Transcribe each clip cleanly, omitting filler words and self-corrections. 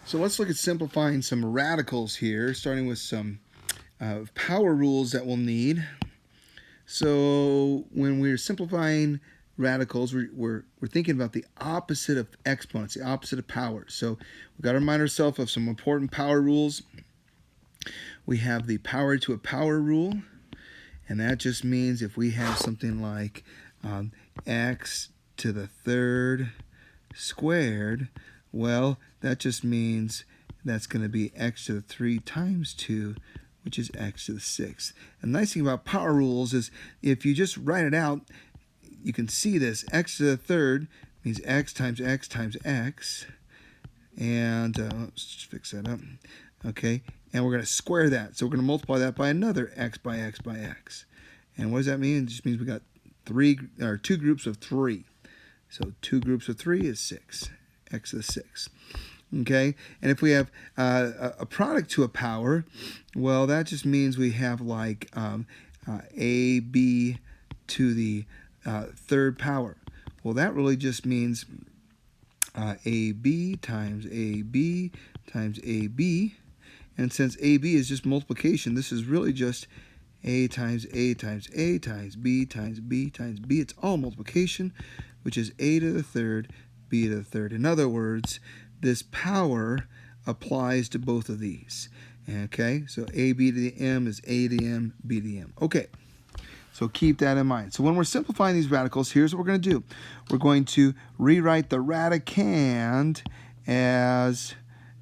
So let's look at simplifying some radicals here, starting with some power rules that we'll need. So when we're simplifying radicals, we're thinking about the opposite of exponents, the opposite of power. So we've got to remind ourselves of some important power rules. We have the power to a power rule, and that just means if we have something like x to the third squared, well, that just means that's going to be x to the 3 times 2, which is x to the 6th. And the nice thing about power rules is if you just write it out, you can see this. X to the third means x times x times x. And let's just fix that up. Okay, and we're going to square that. So we're going to multiply that by another x by x by x. And what does that mean? It just means we got two groups of 3. So 2 groups of 3 is 6, x to the 6th. Okay, and if we have a product to a power, well, that just means we have like ab to the third power. Well, that really just means ab times ab times ab. And since ab is just multiplication, this is really just a times a times a times b times b times b. It's all multiplication, which is a to the third, b to the third. In other words, this power applies to both of these. Okay, so ab to the m is a to the m, b to the m. Okay, so keep that in mind. So when we're simplifying these radicals, here's what we're going to do. We're going to rewrite the radicand as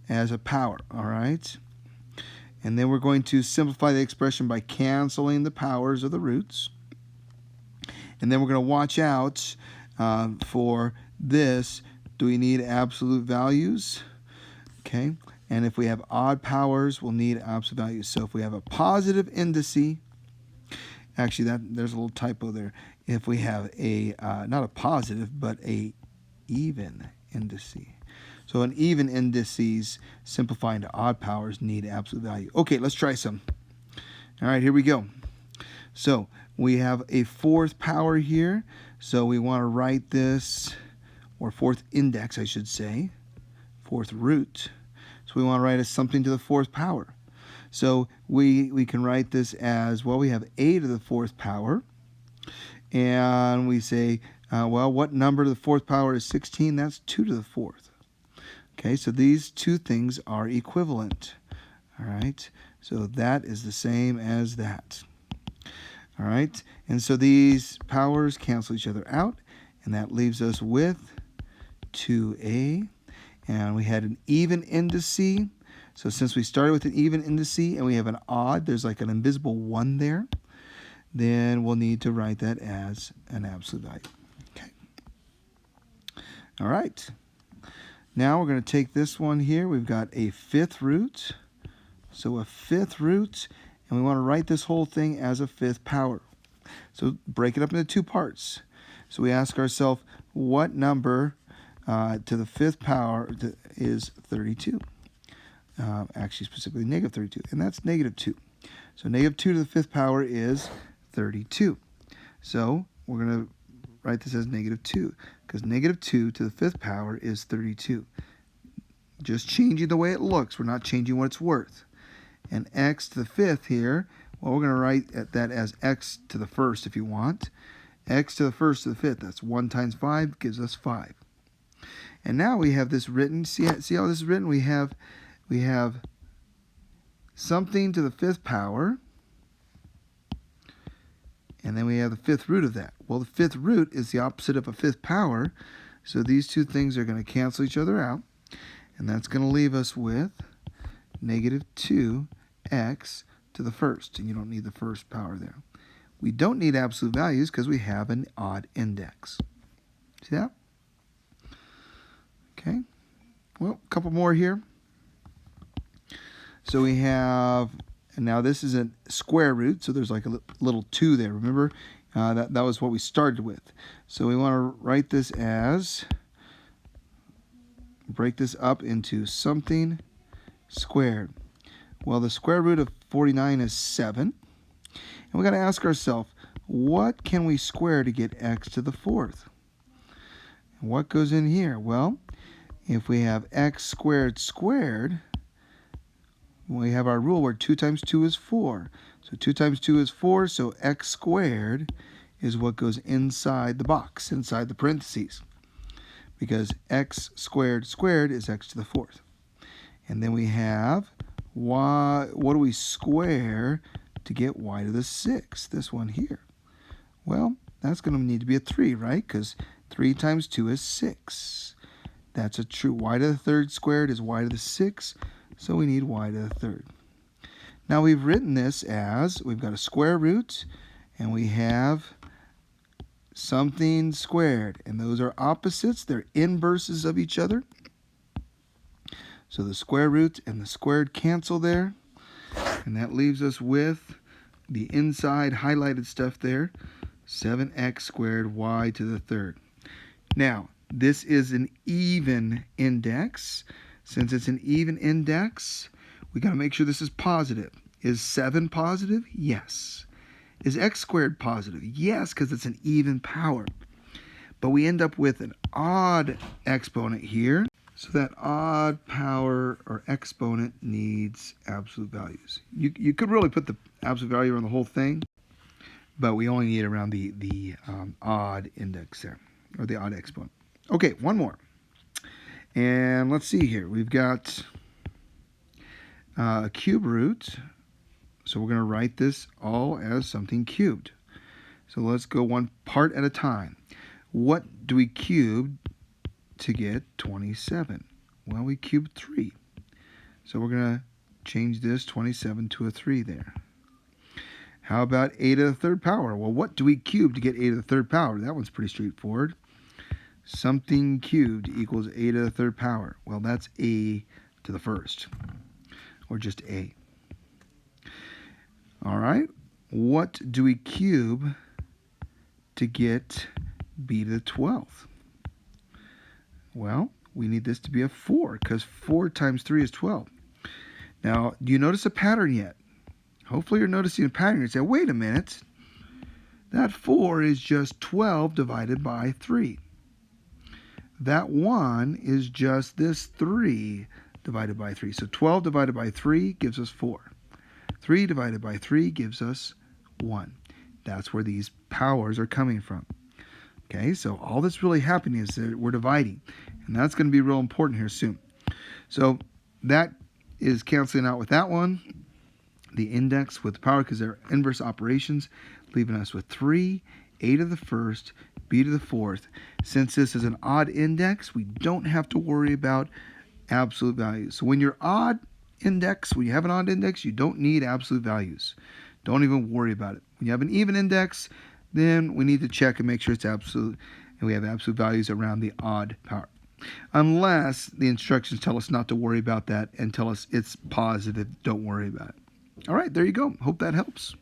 a power, all right? And then we're going to simplify the expression by canceling the powers of the roots. And then we're going to watch out for this. Do we need absolute values? Okay. And if we have odd powers, we'll need absolute values. So if we have a positive indice, actually there's a little typo there. If we have a, not a positive, but a even indice. So an even indices simplifying to odd powers need absolute value. Okay, let's try some. All right, here we go. So we have a fourth power here. So we want to write this, or fourth index, I should say, fourth root. So we want to write as something to the fourth power. So we can write this as, well, we have a to the fourth power. And we say, well, what number to the fourth power is 16? That's 2 to the fourth. Okay, so these two things are equivalent. All right, so that is the same as that. All right, and so these powers cancel each other out, and that leaves us with 2a. And we had an even indice. So since we started with an even indice and we have an odd, there's like an invisible 1 there, then we'll need to write that as an absolute value. Okay. All right. Now we're going to take this one here. We've got a fifth root. So a fifth root, and we want to write this whole thing as a fifth power. So break it up into 2 parts. So we ask ourselves, what number to the fifth power is 32? Actually, specifically negative 32, and that's negative 2. So negative 2 to the fifth power is 32. So we're going to write this as negative 2, because negative 2 to the fifth power is 32. Just changing the way it looks. We're not changing what it's worth. And x to the fifth here, well, we're going to write that as x to the first if you want. X to the first to the fifth, that's 1 times 5 gives us 5. And now we have this written. See how this is written? We have something to the fifth power, and then we have the fifth root of that. Well, the fifth root is the opposite of a fifth power, so these two things are going to cancel each other out, and that's going to leave us with negative 2x to the first, and you don't need the first power there. We don't need absolute values because we have an odd index. See that? Okay. Well, a couple more here. So we have, and now this is a square root, so there's like a little 2 there. Remember, that was what we started with. So we want to write this as, break this up into something squared. Well, the square root of 49 is 7. And we got to ask ourselves, what can we square to get x to the fourth? And what goes in here? Well, If we have x squared squared, we have our rule where 2 times 2 is 4. So 2 times 2 is 4, so x squared is what goes inside the box, inside the parentheses. Because x squared squared is x to the 4th. And then we have y, what do we square to get y to the 6th? This one here. Well, that's going to need to be a 3, right? Because 3 times 2 is 6. That's a true. Y to the 3rd squared is y to the 6th, so we need y to the 3rd. Now we've written this as, we've got a square root, and we have something squared. And those are opposites. They're inverses of each other. So the square root and the squared cancel there. And that leaves us with the inside highlighted stuff there. 7x squared y to the 3rd. Now, this is an even index. Since it's an even index, we got to make sure this is positive. Is 7 positive? Yes. Is x squared positive? Yes, because it's an even power. But we end up with an odd exponent here. So that odd power or exponent needs absolute values. You could really put the absolute value around the whole thing, but we only need it around the odd index there, or the odd exponent. Okay, one more. And let's see here. We've got a cube root. So we're going to write this all as something cubed. So let's go one part at a time. What do we cube to get 27? Well, we cubed 3. So we're going to change this 27 to a 3 there. How about a to the 3rd power? Well, what do we cube to get a to the 3rd power? That one's pretty straightforward. Something cubed equals a to the 3rd power. Well, that's a to the 1st, or just a. All right, what do we cube to get b to the 12th? Well, we need this to be a 4, because 4 times 3 is 12. Now, do you notice a pattern yet? Hopefully you're noticing a pattern. You say, wait a minute. That 4 is just 12 divided by 3. That 1 is just this 3 divided by 3. So 12 divided by 3 gives us 4. 3 divided by 3 gives us 1. That's where these powers are coming from. Okay, so all that's really happening is that we're dividing. And that's going to be real important here soon. So that is canceling out with that one. The index with the power, because they're inverse operations, leaving us with 3, a to the 1st, b to the 4th. Since this is an odd index, we don't have to worry about absolute values. So when you're odd index, when you have an odd index, you don't need absolute values. Don't even worry about it. When you have an even index, then we need to check and make sure it's absolute, and we have absolute values around the odd power. Unless the instructions tell us not to worry about that and tell us it's positive, don't worry about it. All right, there you go. Hope that helps.